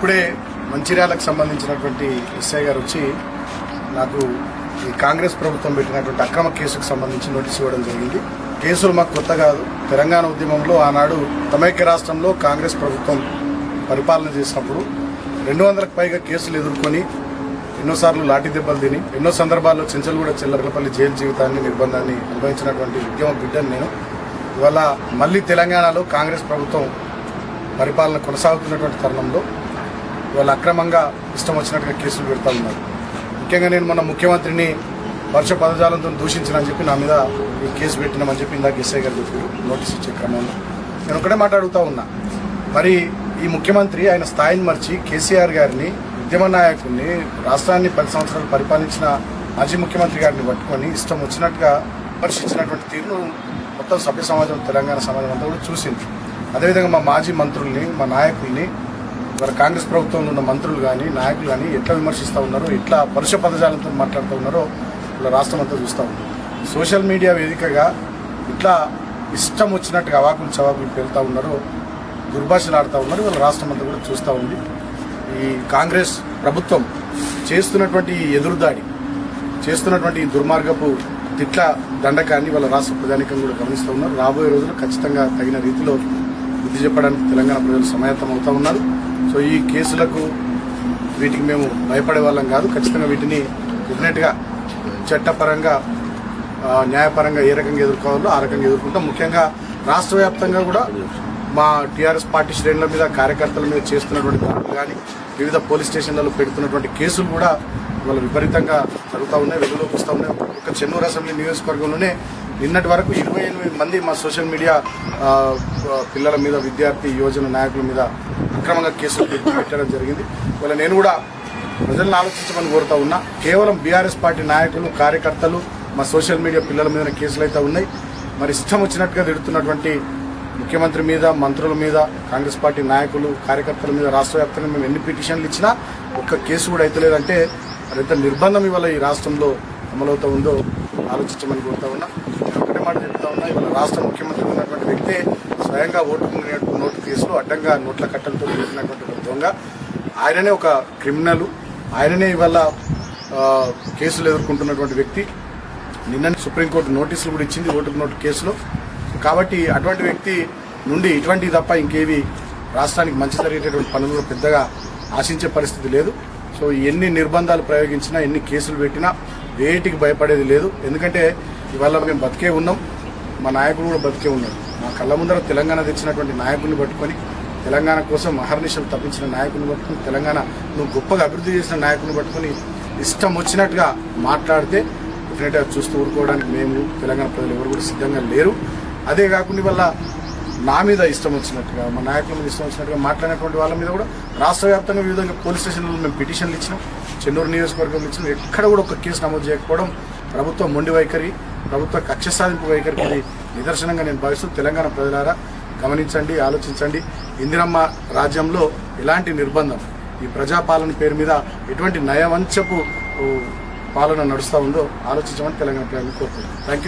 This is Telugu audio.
ఇప్పుడే మంచిర్యాలకు సంబంధించినటువంటి ఎస్ఐ గారు వచ్చి నాకు ఈ కాంగ్రెస్ ప్రభుత్వం పెట్టినటువంటి అక్రమ కేసుకు సంబంధించి నోటీస్ ఇవ్వడం జరిగింది. కేసులు మాకు కొత్త కాదు. తెలంగాణ ఉద్యమంలో ఆనాడు సమైక్య రాష్ట్రంలో కాంగ్రెస్ ప్రభుత్వం పరిపాలన చేసినప్పుడు 200కు పైగా కేసులు ఎదుర్కొని ఎన్నోసార్లు లాఠీ దెబ్బలు తిని ఎన్నో సందర్భాల్లో చెంచల్గూడ చిల్లరపల్లి జైలు జీవితాన్ని నిర్బంధాన్ని అనుభవించినటువంటి ఉద్యమ బిడ్డను నేను. ఇవాళ మళ్ళీ తెలంగాణలో కాంగ్రెస్ ప్రభుత్వం పరిపాలన కొనసాగుతున్నటువంటి తరుణంలో ఇవాళ అక్రమంగా ఇష్టం వచ్చినట్టుగా కేసులు పెడతా ఉన్నారు. ముఖ్యంగా నేను మన ముఖ్యమంత్రిని వర్ష పదజాలంతో దూషించనని చెప్పి నా మీద ఈ కేసు పెట్టినామని చెప్పి ఇందాక ఎస్ఐ గారు చెప్పారు నోటీస్ ఇచ్చే క్రమంలో. నేను ఒకటే మాట్లాడుతూ ఉన్నా, మరి ఈ ముఖ్యమంత్రి ఆయన స్థాయిని మర్చి కేసీఆర్ గారిని ఉద్యమ నాయకుడిని రాష్ట్రాన్ని 10 సంవత్సరాలు పరిపాలించిన మాజీ ముఖ్యమంత్రి గారిని పట్టుకొని ఇష్టం వచ్చినట్టుగా విమర్శించినటువంటి తీరును మొత్తం సభ్య సమాజం తెలంగాణ సమాజం అంతా కూడా చూసింది. అదేవిధంగా మా మాజీ మంత్రుల్ని మా నాయకుల్ని మరి కాంగ్రెస్ ప్రభుత్వంలో ఉన్న మంత్రులు కానీ నాయకులు కానీ ఎట్లా విమర్శిస్తూ ఉన్నారో ఎట్లా పరుష పదజాలంతో మాట్లాడుతూ ఉన్నారో ఇలా రాష్ట్రం అంతా చూస్తూ ఉంది. సోషల్ మీడియా వేదికగా ఇట్లా ఇష్టం వచ్చినట్టుగా అవాకులు చవాకులు పేలుతూ ఉన్నారో దుర్భాషలు ఆడుతూ ఉన్నారు. వీళ్ళ రాష్ట్రం అంతా కూడా చూస్తూ ఉంది. ఈ కాంగ్రెస్ ప్రభుత్వం చేస్తున్నటువంటి ఎదురుదాడి చేస్తున్నటువంటి ఈ దుర్మార్గపు తిట్ల దండకాన్ని వాళ్ళ రాష్ట్ర ప్రజానికం కూడా గమనిస్తూ ఉన్నారు. రాబోయే రోజులు ఖచ్చితంగా తగిన రీతిలో బుద్ధి చెప్పడానికి తెలంగాణ ప్రజలు సమాయత్తం అవుతూ ఉన్నారు. సో ఈ కేసులకు వీటికి మేము భయపడే వాళ్ళం కాదు. ఖచ్చితంగా వీటిని డెఫినెట్గా చట్టపరంగా న్యాయపరంగా ఏ రకంగా ఎదుర్కోవాలో ఆ రకంగా ఎదుర్కొంటాం. ముఖ్యంగా రాష్ట్ర వ్యాప్తంగా కూడా మా టీఆర్ఎస్ పార్టీ శ్రేణుల మీద కార్యకర్తల మీద చేస్తున్నటువంటి దాడులు కానీ వివిధ పోలీస్ స్టేషన్లలో పెడుతున్నటువంటి కేసులు కూడా ఇవాళ విపరీతంగా జరుగుతూ ఉన్నాయి, వెలుగులోకి వస్తూ ఉన్నాయి. ఒక చెన్నూరు అసెంబ్లీ నియోజకవర్గంలోనే నిన్నటి వరకు 28 మంది మా సోషల్ మీడియా పిల్లల మీద విద్యార్థి యువజన నాయకుల మీద అక్రమంగా కేసులు పెట్టడం జరిగింది. ఇవాళ నేను కూడా ప్రజలను ఆలోచించమని కోరుతా ఉన్నా. కేవలం బీఆర్ఎస్ పార్టీ నాయకులు కార్యకర్తలు మా సోషల్ మీడియా పిల్లల మీద కేసులు అయితే ఉన్నాయి. మరి ఇష్టం వచ్చినట్టుగా తిడుతున్నటువంటి ముఖ్యమంత్రి మీద మంత్రుల మీద కాంగ్రెస్ పార్టీ నాయకులు కార్యకర్తల మీద రాష్ట్ర వ్యాప్తంగా మేము ఎన్ని పిటిషన్లు ఇచ్చినా ఒక్క కేసు కూడా అయితే లేదంటే మరింత నిర్బంధం ఇవాళ ఈ రాష్ట్రంలో అమలవుతూ ఉందో ఆలోచించమని కోరుతా ఉన్నా. ఒకటే మాట చెప్తా ఉన్నా, ఇవాళ రాష్ట్ర ముఖ్యమంత్రి ఉన్నటువంటి వ్యక్తే స్వయంగా నోటు కేసులో అడ్డంగా నోట్ల కట్టలతో పెట్టినటువంటి ఒక దొంగ. ఆయననే ఒక క్రిమినల్. ఆయననే ఇవాళ కేసులు ఎదుర్కొంటున్నటువంటి వ్యక్తి. నిన్న సుప్రీంకోర్టు నోటీసులు కూడా ఇచ్చింది ఓటుకు నోటు కేసులో. కాబట్టి అటువంటి వ్యక్తి నుండి ఇటువంటివి తప్ప ఇంకేవి రాష్ట్రానికి మంచి జరిగేటటువంటి పనులు పెద్దగా ఆశించే పరిస్థితి లేదు. సో ఎన్ని నిర్బంధాలు ప్రయోగించినా ఎన్ని కేసులు పెట్టినా వేటికి భయపడేది లేదు. ఎందుకంటే ఇవాళ మేము బతికే ఉన్నాం, మా నాయకుడు కూడా బతికే ఉన్నాడు. మా కళ్ళ ముందర తెలంగాణ తెచ్చినటువంటి నాయకుడిని పట్టుకొని తెలంగాణ కోసం అహర్నిశలు తప్పించిన నాయకుడిని పట్టుకొని తెలంగాణ నువ్వు గొప్పగా అభివృద్ధి చేసిన నాయకుడిని పట్టుకొని ఇష్టం వచ్చినట్టుగా మాట్లాడితే డెఫినెట్గా చూస్తూ ఊరుకోవడానికి మేము తెలంగాణ ప్రజలు ఎవరు కూడా సిద్ధంగా లేరు. అదే కాకుండా వల్ల నా మీద ఇష్టం వచ్చినట్టుగా మా నాయకుల మీద ఇష్టం వచ్చినట్టుగా మాట్లాడినటువంటి వాళ్ళ మీద కూడా రాష్ట్ర వ్యాప్తంగా వివిధ పోలీస్ స్టేషన్లలో మేము పిటిషన్లు ఇచ్చినాం, చెన్నూరు నియోజకవర్గంలో ఇచ్చినాం. ఎక్కడ కూడా ఒక కేసు నమోదు చేయకపోవడం ప్రభుత్వం మొండి వైఖరి, ప్రభుత్వ కక్ష సాధింపు వైఖరికి నిదర్శనంగా నేను భావిస్తూ తెలంగాణ ప్రజలారా గమనించండి, ఆలోచించండి. ఇందిరమ్మ రాజ్యంలో ఎలాంటి నిర్బంధం ఈ ప్రజాపాలన పేరు మీద ఎటువంటి నయవంచపు పాలన నడుస్తూ ఉందో ఆలోచించమని తెలంగాణ ప్రజలను కోరుతున్నాను. Thank you.